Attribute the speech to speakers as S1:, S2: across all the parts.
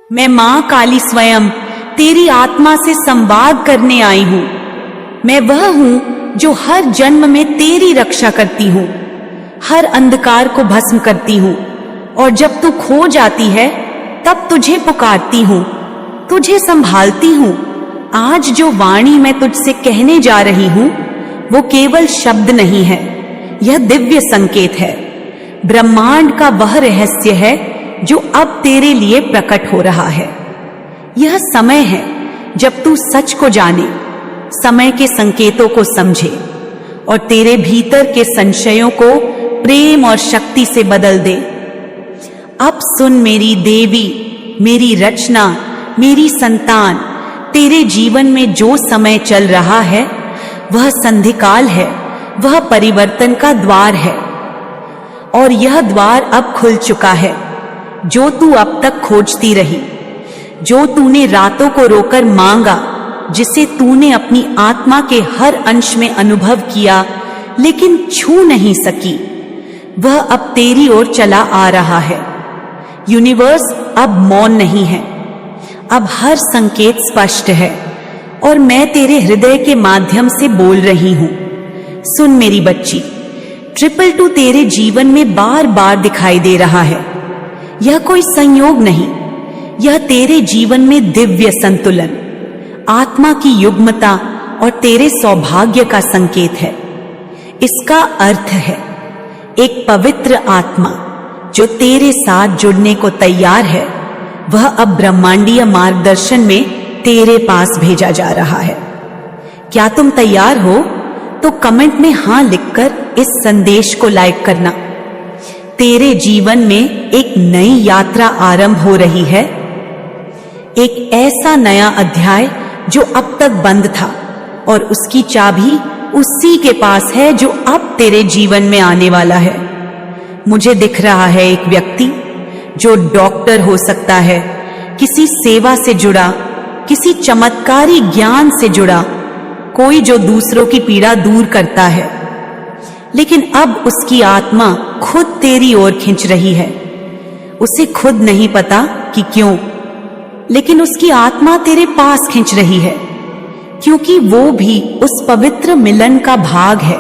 S1: मैं मां काली स्वयं तेरी आत्मा से संवाद करने आई हूं। मैं वह हूं जो हर जन्म में तेरी रक्षा करती हूं, हर अंधकार को भस्म करती हूं, और जब तू खो जाती है तब तुझे पुकारती हूं, तुझे संभालती हूं। आज जो वाणी मैं तुझसे कहने जा रही हूं वो केवल शब्द नहीं है, यह दिव्य संकेत है। ब्रह्मांड का वह रहस्य है जो अब तेरे लिए प्रकट हो रहा है। यह समय है जब तू सच को जाने, समय के संकेतों को समझे और तेरे भीतर के संशयों को प्रेम और शक्ति से बदल दे। अब सुन मेरी देवी, मेरी रचना, मेरी संतान, तेरे जीवन में जो समय चल रहा है वह संधिकाल है, वह परिवर्तन का द्वार है और यह द्वार अब खुल चुका है। जो तू अब तक खोजती रही, जो तूने रातों को रोकर मांगा, जिसे तूने अपनी आत्मा के हर अंश में अनुभव किया लेकिन छू नहीं सकी, वह अब तेरी ओर चला आ रहा है। यूनिवर्स अब मौन नहीं है, अब हर संकेत स्पष्ट है और मैं तेरे हृदय के माध्यम से बोल रही हूं। सुन मेरी बच्ची, 222 तेरे जीवन में बार बार दिखाई दे रहा है। यह कोई संयोग नहीं, यह तेरे जीवन में दिव्य संतुलन, आत्मा की युग्मता और तेरे सौभाग्य का संकेत है। इसका अर्थ है एक पवित्र आत्मा जो तेरे साथ जुड़ने को तैयार है, वह अब ब्रह्मांडीय मार्गदर्शन में तेरे पास भेजा जा रहा है। क्या तुम तैयार हो? तो कमेंट में हां लिखकर इस संदेश को लाइक करना। तेरे जीवन में एक नई यात्रा आरंभ हो रही है, एक ऐसा नया अध्याय जो अब तक बंद था और उसकी चाबी उसी के पास है जो अब तेरे जीवन में आने वाला है। मुझे दिख रहा है एक व्यक्ति जो डॉक्टर हो सकता है, किसी सेवा से जुड़ा, किसी चमत्कारी ज्ञान से जुड़ा, कोई जो दूसरों की पीड़ा दूर करता है, लेकिन अब उसकी आत्मा खुद तेरी ओर खिंच रही है। उसे खुद नहीं पता कि क्यों, लेकिन उसकी आत्मा तेरे पास खिंच रही है, क्योंकि वो भी उस पवित्र मिलन का भाग है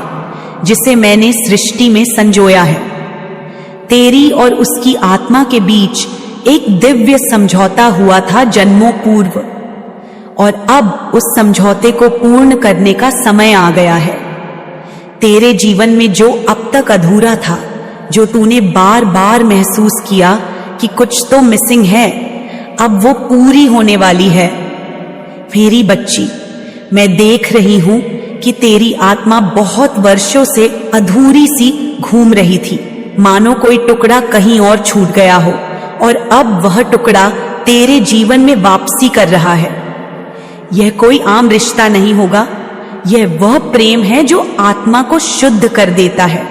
S1: जिसे मैंने सृष्टि में संजोया है। तेरी और उसकी आत्मा के बीच एक दिव्य समझौता हुआ था जन्मों पूर्व, और अब उस समझौते को पूर्ण करने का समय आ गया है। तेरे जीवन में जो अब तक अधूरा था, जो तूने बार बार महसूस किया कि कुछ तो मिसिंग है, अब वो पूरी होने वाली है। मेरी बच्ची, मैं देख रही हूं कि तेरी आत्मा बहुत वर्षों से अधूरी सी घूम रही थी, मानो कोई टुकड़ा कहीं और छूट गया हो और अब वह टुकड़ा तेरे जीवन में वापसी कर रहा है। यह कोई आम रिश्ता नहीं होगा, यह वह प्रेम है जो आत्मा को शुद्ध कर देता है।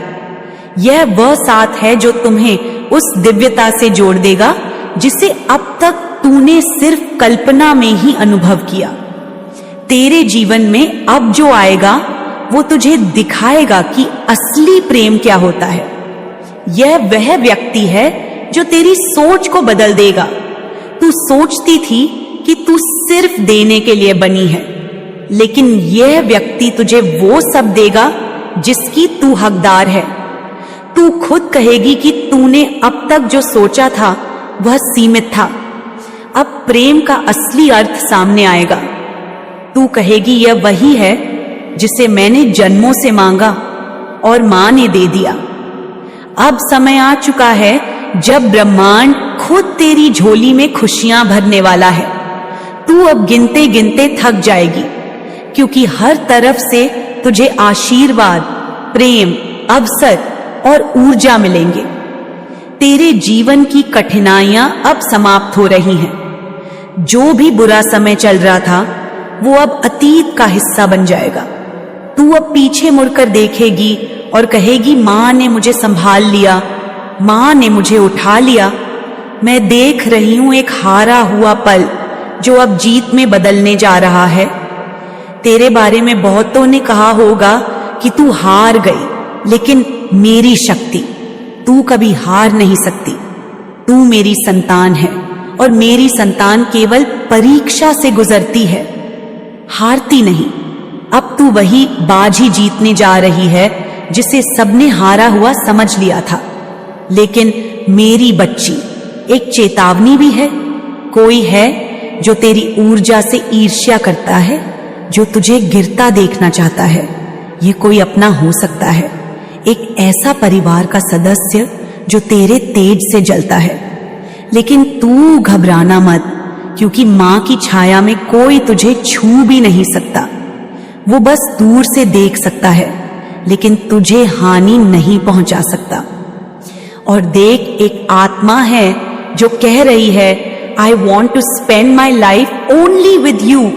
S1: यह वह साथ है जो तुम्हें उस दिव्यता से जोड़ देगा जिसे अब तक तूने सिर्फ कल्पना में ही अनुभव किया। तेरे जीवन में अब जो आएगा वो तुझे दिखाएगा कि असली प्रेम क्या होता है। यह वह व्यक्ति है जो तेरी सोच को बदल देगा। तू सोचती थी कि तू सिर्फ देने के लिए बनी है, लेकिन यह व्यक्ति तुझे वो सब देगा जिसकी तू हकदार है। तू खुद कहेगी कि तूने अब तक जो सोचा था वह सीमित था। अब प्रेम का असली अर्थ सामने आएगा। तू कहेगी यह वही है जिसे मैंने जन्मों से मांगा और मां ने दे दिया। अब समय आ चुका है जब ब्रह्मांड खुद तेरी झोली में खुशियां भरने वाला है। तू अब गिनते गिनते थक जाएगी, क्योंकि हर तरफ से तुझे आशीर्वाद, प्रेम, अवसर और ऊर्जा मिलेंगे। तेरे जीवन की कठिनाइयां अब समाप्त हो रही हैं। जो भी बुरा समय चल रहा था वो अब अतीत का हिस्सा बन जाएगा। तू अब पीछे मुड़कर देखेगी और कहेगी, मां ने मुझे संभाल लिया, मां ने मुझे उठा लिया। मैं देख रही हूं एक हारा हुआ पल जो अब जीत में बदलने जा रहा है। तेरे बारे में बहुतों ने कहा होगा कि तू हार गई, लेकिन मेरी शक्ति, तू कभी हार नहीं सकती। तू मेरी संतान है और मेरी संतान केवल परीक्षा से गुजरती है, हारती नहीं। अब तू वही बाजी जीतने जा रही है जिसे सबने हारा हुआ समझ लिया था। लेकिन मेरी बच्ची, एक चेतावनी भी है। कोई है जो तेरी ऊर्जा से ईर्ष्या करता है, जो तुझे गिरता देखना चाहता है। ये कोई अपना हो सकता है, एक ऐसा परिवार का सदस्य जो तेरे तेज से जलता है। लेकिन तू घबराना मत, क्योंकि मां की छाया में कोई तुझे छू भी नहीं सकता। वो बस दूर से देख सकता है, लेकिन तुझे हानि नहीं पहुंचा सकता। और देख, एक आत्मा है जो कह रही है, I want to spend my life only with you.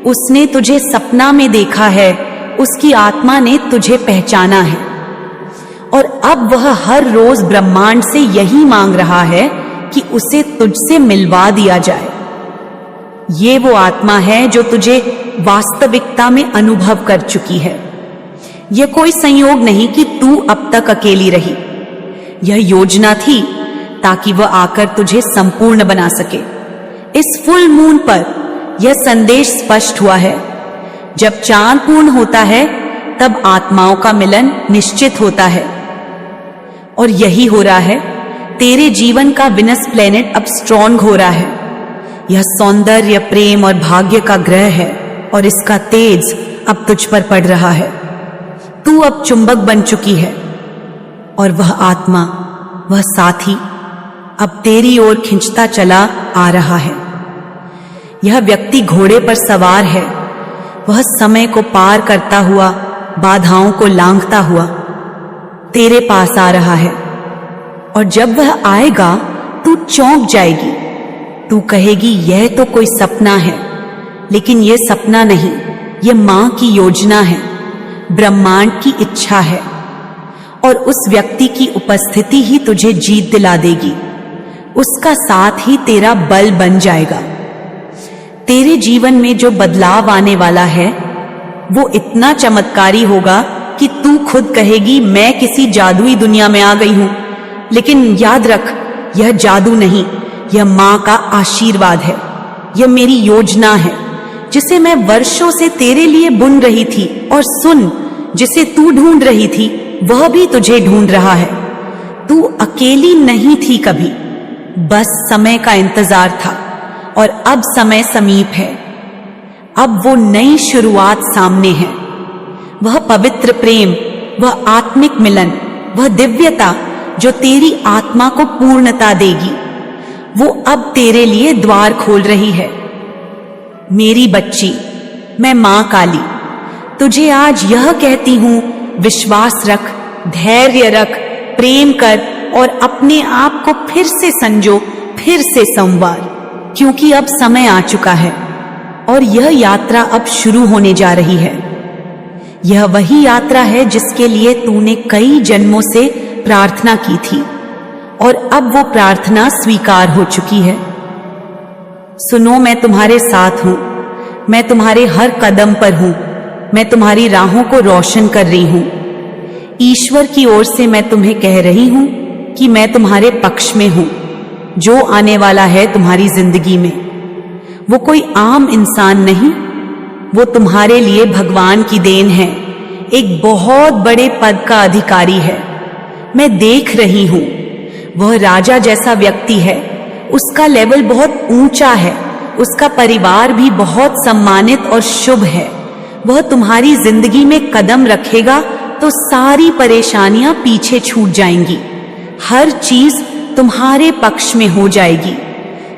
S1: उसने तुझे सपना में देखा है, उसकी आत्मा ने तुझे पहचाना है, और अब वह हर रोज ब्रह्मांड से यही मांग रहा है कि उसे तुझसे मिलवा दिया जाए। ये वो आत्मा है जो तुझे वास्तविकता में अनुभव कर चुकी है। यह कोई संयोग नहीं कि तू अब तक अकेली रही। यह योजना थी ताकि वह आकर तुझे संपूर्ण बना सके। इस फुल मून पर यह संदेश स्पष्ट हुआ है। जब चांद पूर्ण होता है तब आत्माओं का मिलन निश्चित होता है, और यही हो रहा है। तेरे जीवन का विनस प्लेनेट अब स्ट्रॉन्ग हो रहा है। यह सौंदर्य, प्रेम और भाग्य का ग्रह है, और इसका तेज अब तुझ पर पड़ रहा है। तू अब चुंबक बन चुकी है, और वह आत्मा, वह साथी अब तेरी ओर खिंचता चला आ रहा है। यह व्यक्ति घोड़े पर सवार है। वह समय को पार करता हुआ, बाधाओं को लांघता हुआ तेरे पास आ रहा है। और जब वह आएगा तू चौंक जाएगी। तू कहेगी, यह तो कोई सपना है। लेकिन यह सपना नहीं, यह मां की योजना है, ब्रह्मांड की इच्छा है। और उस व्यक्ति की उपस्थिति ही तुझे जीत दिला देगी। उसका साथ ही तेरा बल बन जाएगा। तेरे जीवन में जो बदलाव आने वाला है वो इतना चमत्कारी होगा कि तू खुद कहेगी, मैं किसी जादुई दुनिया में आ गई हूं। लेकिन याद रख, यह जादू नहीं, यह मां का आशीर्वाद है। यह मेरी योजना है जिसे मैं वर्षों से तेरे लिए बुन रही थी। और सुन, जिसे तू ढूंढ रही थी वह भी तुझे ढूंढ रहा है। तू अकेली नहीं थी कभी, बस समय का इंतजार था। और अब समय समीप है। अब वो नई शुरुआत सामने है। वह पवित्र प्रेम, वह आत्मिक मिलन, वह दिव्यता जो तेरी आत्मा को पूर्णता देगी, वो अब तेरे लिए द्वार खोल रही है। मेरी बच्ची, मैं मां काली तुझे आज यह कहती हूं, विश्वास रख, धैर्य रख, प्रेम कर और अपने आप को फिर से संजो, फिर से संवार, क्योंकि अब समय आ चुका है और यह यात्रा अब शुरू होने जा रही है। यह वही यात्रा है जिसके लिए तूने कई जन्मों से प्रार्थना की थी, और अब वो प्रार्थना स्वीकार हो चुकी है। सुनो, मैं तुम्हारे साथ हूं, मैं तुम्हारे हर कदम पर हूं, मैं तुम्हारी राहों को रोशन कर रही हूं। ईश्वर की ओर से मैं तुम्हें कह रही हूं कि मैं तुम्हारे पक्ष में हूं। जो आने वाला है तुम्हारी जिंदगी में, वो कोई आम इंसान नहीं, वो तुम्हारे लिए भगवान की देन है, एक बहुत बड़े पद का अधिकारी है। मैं देख रही हूं, वह राजा जैसा व्यक्ति है, उसका लेवल बहुत ऊंचा है, उसका परिवार भी बहुत सम्मानित और शुभ है। वह तुम्हारी जिंदगी में कदम रखेगा तो सारी परेशानियां पीछे छूट जाएंगी। हर चीज तुम्हारे पक्ष में हो जाएगी।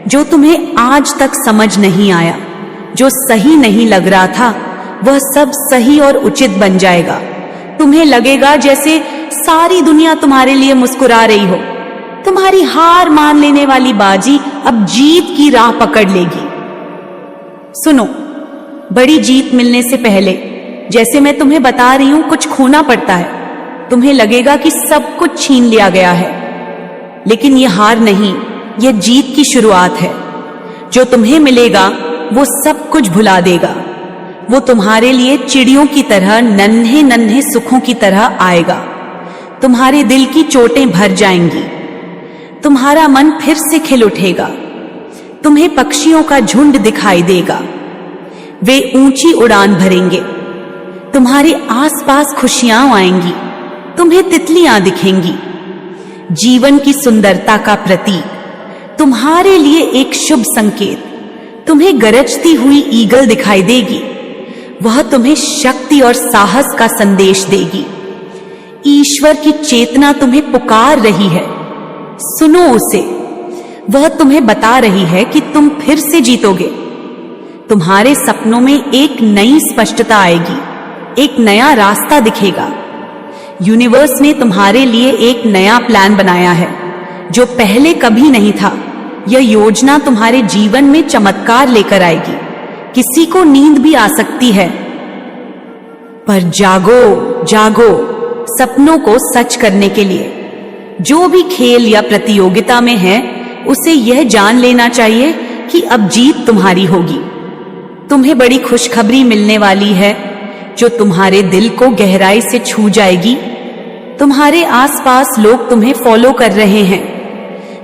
S1: जो तुम्हें आज तक समझ नहीं आया, जो सही नहीं लग रहा था, वह सब सही और उचित बन जाएगा। तुम्हें लगेगा जैसे सारी दुनिया तुम्हारे लिए मुस्कुरा रही हो। तुम्हारी हार मान लेने वाली बाजी अब जीत की राह पकड़ लेगी। सुनो, बड़ी जीत मिलने से पहले, जैसे मैं तुम्हें बता रही हूं, कुछ खोना पड़ता है। तुम्हें लगेगा कि सब कुछ छीन लिया गया है, लेकिन यह हार नहीं, यह जीत की शुरुआत है। जो तुम्हें मिलेगा वो सब कुछ भुला देगा। वो तुम्हारे लिए चिड़ियों की तरह, नन्हे नन्हे सुखों की तरह आएगा। तुम्हारे दिल की चोटें भर जाएंगी, तुम्हारा मन फिर से खिल उठेगा। तुम्हें पक्षियों का झुंड दिखाई देगा। वे ऊंची उड़ान भरेंगे। तुम्हारे आसपास खुशियां आएंगी। तुम्हें तितलियां दिखेंगी। जीवन की सुंदरता का प्रतीक, तुम्हारे लिए एक शुभ संकेत, तुम्हें गरजती हुई ईगल दिखाई देगी। वह तुम्हें शक्ति और साहस का संदेश देगी। ईश्वर की चेतना तुम्हें पुकार रही है। सुनो उसे। वह तुम्हें बता रही है कि तुम फिर से जीतोगे। तुम्हारे सपनों में एक नई स्पष्टता आएगी। एक नया रास्ता दिखेगा। यूनिवर्स ने तुम्हारे लिए एक नया प्लान बनाया है जो पहले कभी नहीं था। यह योजना तुम्हारे जीवन में चमत्कार लेकर आएगी। किसी को नींद भी आ सकती है, पर जागो जागो सपनों को सच करने के लिए। जो भी खेल या प्रतियोगिता में है, उसे यह जान लेना चाहिए कि अब जीत तुम्हारी होगी। तुम्हें बड़ी खुशखबरी मिलने वाली है जो तुम्हारे दिल को गहराई से छू जाएगी। तुम्हारे आसपास लोग तुम्हें फॉलो कर रहे हैं,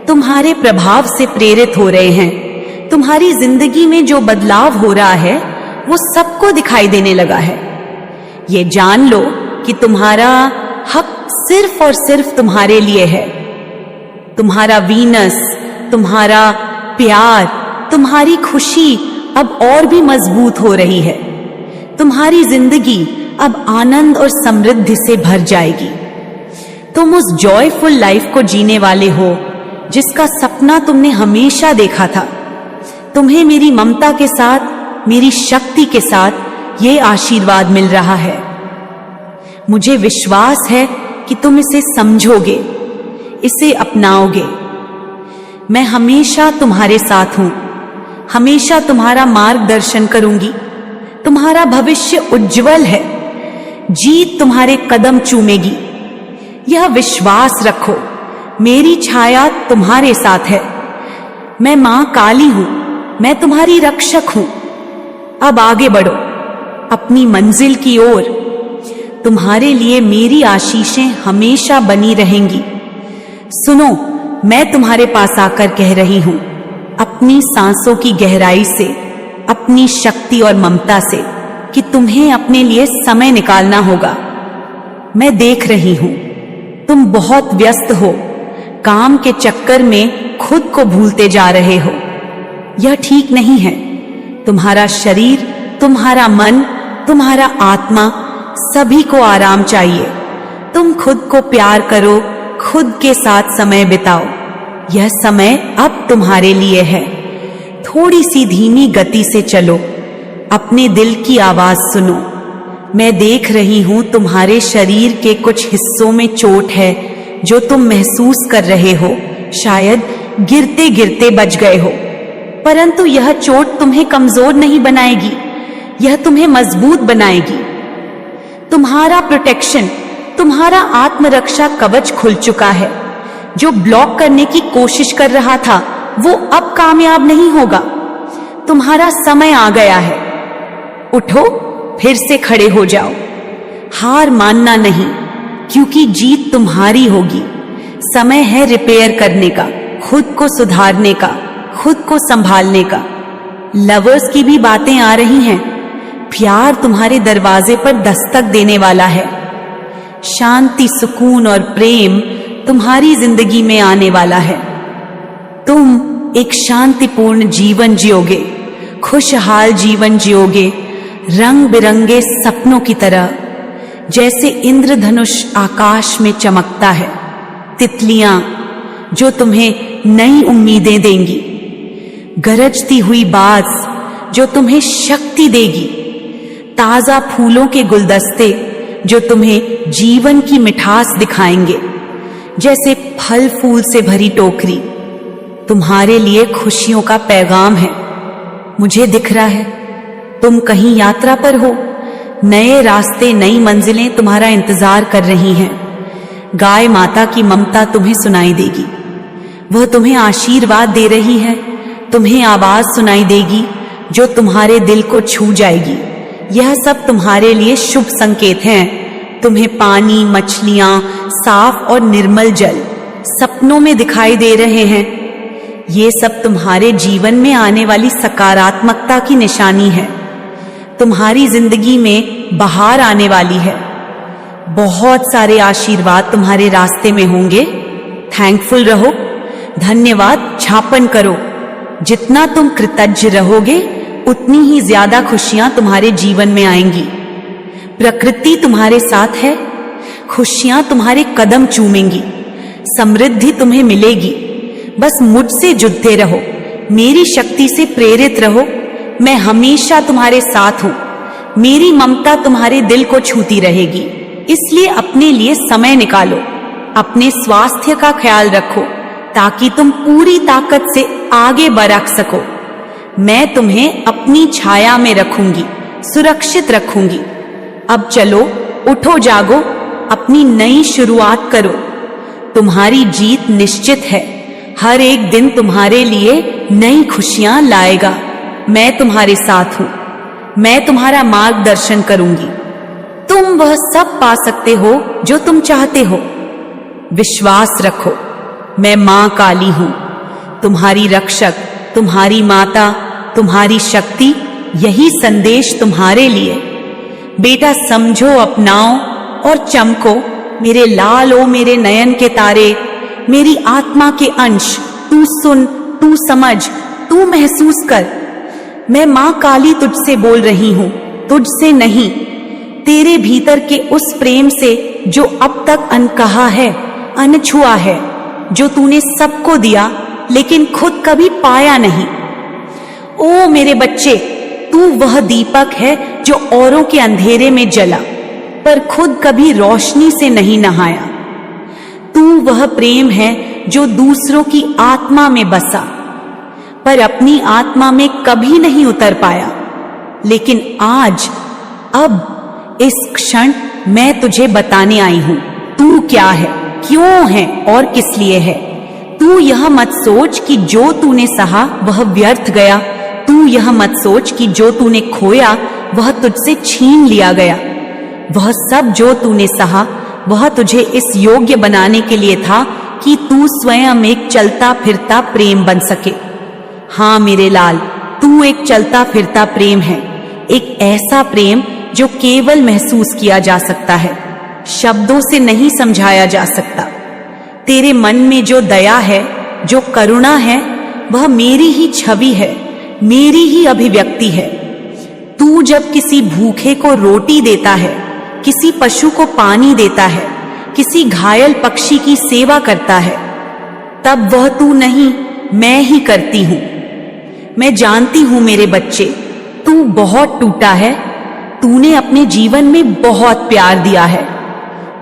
S1: तुम्हारे प्रभाव से प्रेरित हो रहे हैं। तुम्हारी जिंदगी में जो बदलाव हो रहा है वो सबको दिखाई देने लगा है। ये जान लो कि तुम्हारा हक सिर्फ और सिर्फ तुम्हारे लिए है। तुम्हारा वीनस, तुम्हारा प्यार, तुम्हारी खुशी अब और भी मजबूत हो रही है। तुम्हारी जिंदगी अब आनंद और समृद्धि से भर जाएगी। तुम उस जॉयफुल लाइफ को जीने वाले हो जिसका सपना तुमने हमेशा देखा था। तुम्हें मेरी ममता के साथ, मेरी शक्ति के साथ ये आशीर्वाद मिल रहा है। मुझे विश्वास है कि तुम इसे समझोगे, इसे अपनाओगे। मैं हमेशा तुम्हारे साथ हूं, हमेशा तुम्हारा मार्गदर्शन करूंगी। तुम्हारा भविष्य उज्जवल है। जीत तुम्हारे कदम चूमेगी। यह विश्वास रखो, मेरी छाया तुम्हारे साथ है। मैं मां काली हूं, मैं तुम्हारी रक्षक हूं। अब आगे बढ़ो अपनी मंजिल की ओर। तुम्हारे लिए मेरी आशीषें हमेशा बनी रहेंगी। सुनो, मैं तुम्हारे पास आकर कह रही हूं, अपनी सांसों की गहराई से, अपनी शक्ति और ममता से, कि तुम्हें अपने लिए समय निकालना होगा। मैं देख रही हूं, तुम बहुत व्यस्त हो, काम के चक्कर में खुद को भूलते जा रहे हो। यह ठीक नहीं है। तुम्हारा शरीर, तुम्हारा मन, तुम्हारा आत्मा, सभी को आराम चाहिए। तुम खुद को प्यार करो, खुद के साथ समय बिताओ। यह समय अब तुम्हारे लिए है। थोड़ी सी धीमी गति से चलो, अपने दिल की आवाज सुनो। मैं देख रही हूं तुम्हारे शरीर के कुछ हिस्सों में चोट है जो तुम महसूस कर रहे हो। शायद गिरते गिरते बच गए हो, परंतु यह चोट तुम्हें कमजोर नहीं बनाएगी, यह तुम्हें मजबूत बनाएगी। तुम्हारा प्रोटेक्शन, तुम्हारा आत्मरक्षा कवच खुल चुका है। जो ब्लॉक करने की कोशिश कर रहा था वो अब कामयाब नहीं होगा। तुम्हारा समय आ गया है। उठो, फिर से खड़े हो जाओ। हार मानना नहीं, क्योंकि जीत तुम्हारी होगी। समय है रिपेयर करने का, खुद को सुधारने का, खुद को संभालने का। लवर्स की भी बातें आ रही हैं। प्यार तुम्हारे दरवाजे पर दस्तक देने वाला है। शांति, सुकून और प्रेम तुम्हारी जिंदगी में आने वाला है। तुम एक शांतिपूर्ण जीवन जियोगे, खुशहाल जीवन जियोगे, रंग बिरंगे सपनों की तरह, जैसे इंद्रधनुष आकाश में चमकता है। तितलियां जो तुम्हें नई उम्मीदें देंगी, गरजती हुई बाज जो तुम्हें शक्ति देगी, ताजा फूलों के गुलदस्ते जो तुम्हें जीवन की मिठास दिखाएंगे, जैसे फल फूल से भरी टोकरी। तुम्हारे लिए खुशियों का पैगाम है। मुझे दिख रहा है तुम कहीं यात्रा पर हो। नए रास्ते, नई मंजिलें तुम्हारा इंतजार कर रही हैं। गाय माता की ममता तुम्हें सुनाई देगी। वह तुम्हें आशीर्वाद दे रही है। तुम्हें आवाज सुनाई देगी जो तुम्हारे दिल को छू जाएगी। यह सब तुम्हारे लिए शुभ संकेत हैं। तुम्हें पानी, मछलियां, साफ और निर्मल जल सपनों में दिखाई दे रहे हैं। ये सब तुम्हारे जीवन में आने वाली सकारात्मकता की निशानी है। तुम्हारी जिंदगी में बहार आने वाली है। बहुत सारे आशीर्वाद तुम्हारे रास्ते में होंगे। थैंकफुल रहो, धन्यवाद ज्ञापन करो। जितना तुम कृतज्ञ रहोगे उतनी ही ज्यादा खुशियां तुम्हारे जीवन में आएंगी। प्रकृति तुम्हारे साथ है, खुशियां तुम्हारे कदम चूमेंगी, समृद्धि तुम्हें मिलेगी। बस मुझसे जुड़ते रहो, मेरी शक्ति से प्रेरित रहो। मैं हमेशा तुम्हारे साथ हूं। मेरी ममता तुम्हारे दिल को छूती रहेगी। इसलिए अपने लिए समय निकालो, अपने स्वास्थ्य का ख्याल रखो ताकि तुम पूरी ताकत से आगे बढ़ सको। मैं तुम्हें अपनी छाया में रखूंगी, सुरक्षित रखूंगी। अब चलो, उठो, जागो, अपनी नई शुरुआत करो। तुम्हारी जीत निश्चित है। हर एक दिन तुम्हारे लिए नई खुशियां लाएगा। मैं तुम्हारे साथ हूं। मैं तुम्हारा मार्गदर्शन करूंगी। तुम वह सब पा सकते हो जो तुम चाहते हो। विश्वास रखो, मैं मां काली हूं, तुम्हारी रक्षक, तुम्हारी माता, तुम्हारी शक्ति। यही संदेश तुम्हारे लिए। बेटा समझो, अपनाओ और चमको। मेरे लाल ओ मेरे नयन के तारे, मेरी आत्मा के अंश, तू सुन, तू समझ, तू महसूस कर। मैं मां काली तुझसे बोल रही हूं, तुझसे नहीं। तेरे भीतर के उस प्रेम से जो अब तक अनकहा है, अनछुआ है, जो तूने सबको दिया लेकिन खुद कभी पाया नहीं। ओ मेरे बच्चे, तू वह दीपक है जो औरों के अंधेरे में जला पर खुद कभी रोशनी से नहीं नहाया। तू वह प्रेम है जो दूसरों की आत्मा में बसा पर अपनी आत्मा में कभी नहीं उतर पाया। लेकिन आज, अब, इस क्षण मैं तुझे बताने आई हूं तू क्या है, क्यों है और किस लिए है। तू यह मत सोच कि जो तूने सहा वह व्यर्थ गया। तू यह मत सोच कि जो तूने खोया वह तुझसे छीन लिया गया। वह सब जो तूने सहा वह तुझे इस योग्य बनाने के लिए था कि तू स्वयं एक चलता फिरता प्रेम बन सके। हाँ मेरे लाल, तू एक चलता फिरता प्रेम है। एक ऐसा प्रेम जो केवल महसूस किया जा सकता है, शब्दों से नहीं समझाया जा सकता। तेरे मन में जो दया है, जो करुणा है, वह मेरी ही छवि है, मेरी ही अभिव्यक्ति है। तू जब किसी भूखे को रोटी देता है, किसी पशु को पानी देता है, किसी घायल पक्षी की सेवा करता है, तब वह तू नहीं, मैं ही करती हूं। मैं जानती हूं मेरे बच्चे, तू बहुत टूटा है। तूने अपने जीवन में बहुत प्यार दिया है,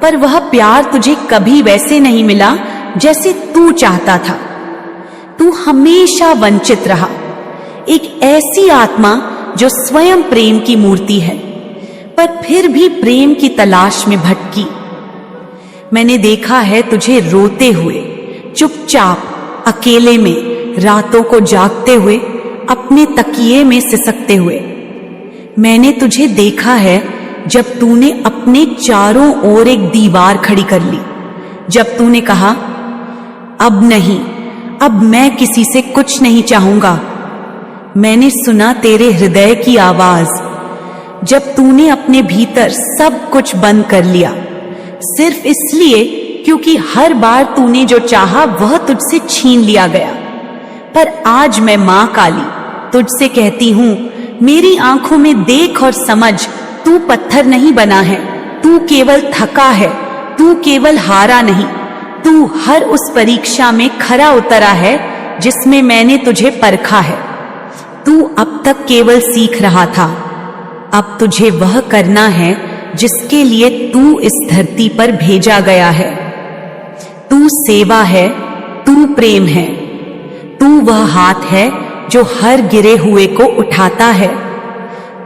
S1: पर वह प्यार तुझे कभी वैसे नहीं मिला जैसे तू चाहता था। तू हमेशा वंचित रहा। एक ऐसी आत्मा जो स्वयं प्रेम की मूर्ति है, पर फिर भी प्रेम की तलाश में भटकी। मैंने देखा है तुझे रोते हुए, चुपचाप, अकेले में, रातों को जागते हुए, अपने तकिए में सिसकते हुए। मैंने तुझे देखा है जब तूने अपने चारों ओर एक दीवार खड़ी कर ली, जब तूने कहा, अब नहीं, अब मैं किसी से कुछ नहीं चाहूंगा। मैंने सुना तेरे हृदय की आवाज, जब तूने अपने भीतर सब कुछ बंद कर लिया, सिर्फ इसलिए क्योंकि हर बार तूने जो चाहा वह तुझसे छीन लिया गया। पर आज मैं मां काली तुझसे कहती हूं, मेरी आंखों में देख और समझ, तू पत्थर नहीं बना है, तू केवल थका है, तू केवल हारा नहीं, तू हर उस परीक्षा में खरा उतरा है जिसमें मैंने तुझे परखा है। तू अब तक केवल सीख रहा था, अब तुझे वह करना है जिसके लिए तू इस धरती पर भेजा गया है। तू सेवा है, तू प्रेम है, तू वह हाथ है जो हर गिरे हुए को उठाता है।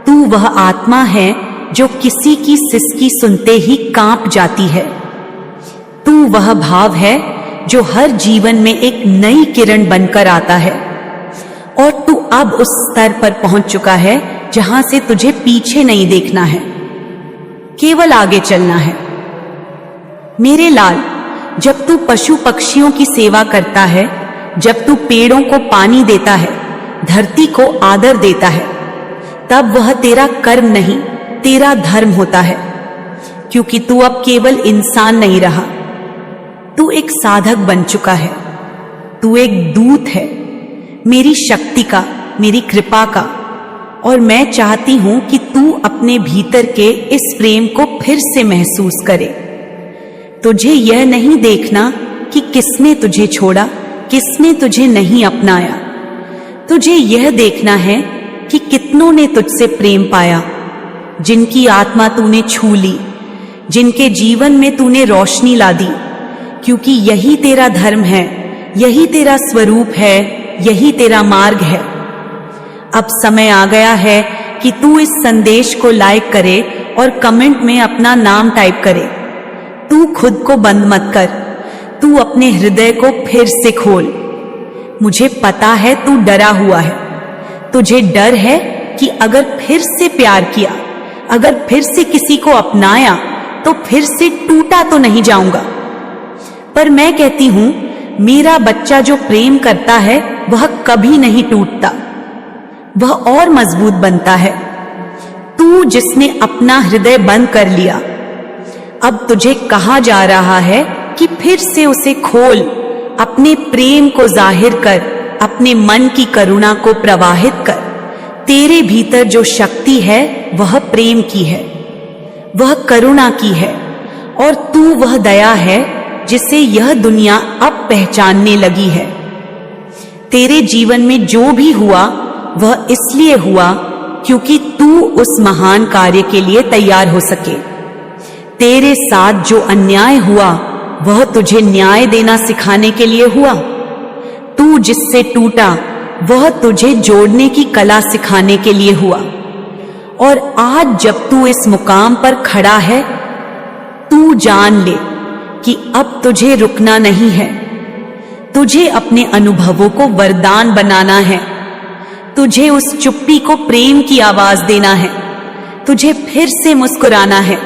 S1: तू वह आत्मा है जो किसी की सिसकी सुनते ही कांप जाती है। तू वह भाव है जो हर जीवन में एक नई किरण बनकर आता है। और तू अब उस स्तर पर पहुंच चुका है जहां से तुझे पीछे नहीं देखना है, केवल आगे चलना है। मेरे लाल, जब तू पशु पक्षियों की सेवा करता है जब तू पेड़ों को पानी देता है, धरती को आदर देता है, तब वह तेरा कर्म नहीं, तेरा धर्म होता है। क्योंकि तू अब केवल इंसान नहीं रहा, तू एक साधक बन चुका है। तू एक दूत है, मेरी शक्ति का, मेरी कृपा का। और मैं चाहती हूं कि तू अपने भीतर के इस प्रेम को फिर से महसूस करे। तुझे यह नहीं देखना कि किसने तुझे छोड़ा, किसने तुझे नहीं अपनाया। तुझे यह देखना है कि कितनों ने तुझसे प्रेम पाया, जिनकी आत्मा तूने छू ली, जिनके जीवन में तूने रोशनी ला दी। क्योंकि यही तेरा धर्म है, यही तेरा स्वरूप है, यही तेरा मार्ग है। अब समय आ गया है कि तू इस संदेश को लाइक करे और कमेंट में अपना नाम टाइप करे। तू खुद को बंद मत कर, तू अपने हृदय को फिर से खोल। मुझे पता है तू डरा हुआ है, तुझे डर है कि अगर फिर से प्यार किया, अगर फिर से किसी को अपनाया तो फिर से टूटा तो नहीं जाऊंगा। पर मैं कहती हूं, मेरा बच्चा जो प्रेम करता है वह कभी नहीं टूटता, वह और मजबूत बनता है। तू जिसने अपना हृदय बंद कर लिया, अब तुझे कहा जा रहा है कि फिर से उसे खोल, अपने प्रेम को जाहिर कर, अपने मन की करुणा को प्रवाहित कर। तेरे भीतर जो शक्ति है वह प्रेम की है, वह करुणा की है, और तू वह दया है जिसे यह दुनिया अब पहचानने लगी है। तेरे जीवन में जो भी हुआ वह इसलिए हुआ क्योंकि तू उस महान कार्य के लिए तैयार हो सके। तेरे साथ जो अन्याय हुआ वह तुझे न्याय देना सिखाने के लिए हुआ। तू जिससे टूटा वह तुझे जोड़ने की कला सिखाने के लिए हुआ। और आज जब तू इस मुकाम पर खड़ा है, तू जान ले कि अब तुझे रुकना नहीं है। तुझे अपने अनुभवों को वरदान बनाना है, तुझे उस चुप्पी को प्रेम की आवाज देना है, तुझे फिर से मुस्कुराना है।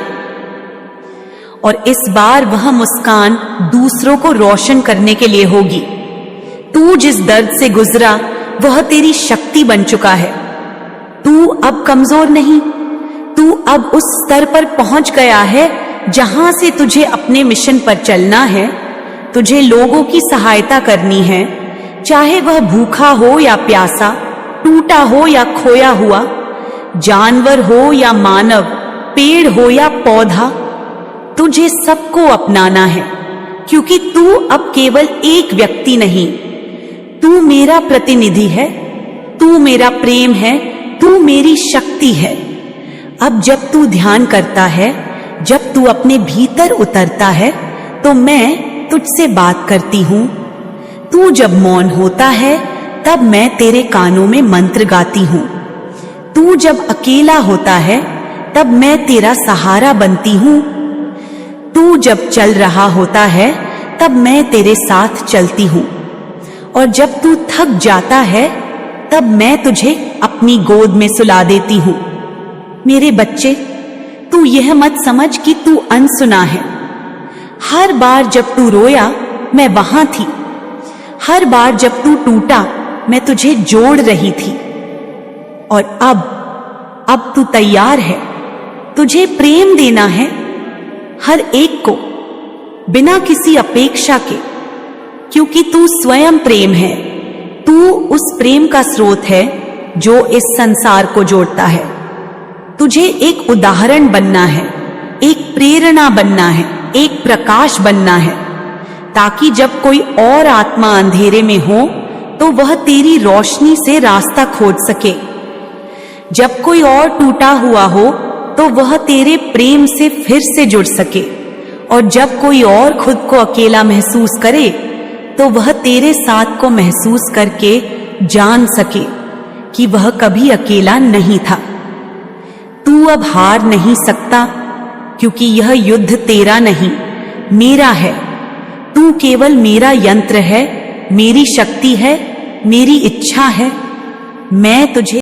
S1: और इस बार वह मुस्कान दूसरों को रोशन करने के लिए होगी। तू जिस दर्द से गुजरा वह तेरी शक्ति बन चुका है। तू अब कमजोर नहीं, तू अब उस स्तर पर पहुंच गया है जहां से तुझे अपने मिशन पर चलना है। तुझे लोगों की सहायता करनी है, चाहे वह भूखा हो या प्यासा, टूटा हो या खोया हुआ, जानवर हो या मानव, पेड़ हो या पौधा। तुझे सबको अपनाना है, क्योंकि तू अब केवल एक व्यक्ति नहीं, तू मेरा प्रतिनिधि है, तू मेरा प्रेम है, तू मेरी शक्ति है। अब जब तू ध्यान करता है, जब तू अपने भीतर उतरता है, तो मैं तुझसे बात करती हूं। तू जब मौन होता है तब मैं तेरे कानों में मंत्र गाती हूं। तू जब अकेला होता है तब मैं तेरा सहारा बनती हूं। तू जब चल रहा होता है तब मैं तेरे साथ चलती हूं। और जब तू थक जाता है तब मैं तुझे अपनी गोद में सुला देती हूं। मेरे बच्चे, तू यह मत समझ कि तू अनसुना है। हर बार जब तू रोया मैं वहां थी, हर बार जब तू टूटा मैं तुझे जोड़ रही थी। और अब तू तैयार है, तुझे प्रेम देना है हर एक को, बिना किसी अपेक्षा के, क्योंकि तू स्वयं प्रेम है। तू उस प्रेम का स्रोत है जो इस संसार को जोड़ता है। तुझे एक उदाहरण बनना है, एक प्रेरणा बनना है, एक प्रकाश बनना है, ताकि जब कोई और आत्मा अंधेरे में हो तो वह तेरी रोशनी से रास्ता खोज सके। जब कोई और टूटा हुआ हो तो वह तेरे प्रेम से फिर से जुड़ सके। और जब कोई और खुद को अकेला महसूस करे तो वह तेरे साथ को महसूस करके जान सके कि वह कभी अकेला नहीं था। तू अब हार नहीं सकता, क्योंकि यह युद्ध तेरा नहीं, मेरा है। तू केवल मेरा यंत्र है, मेरी शक्ति है, मेरी इच्छा है। मैं तुझे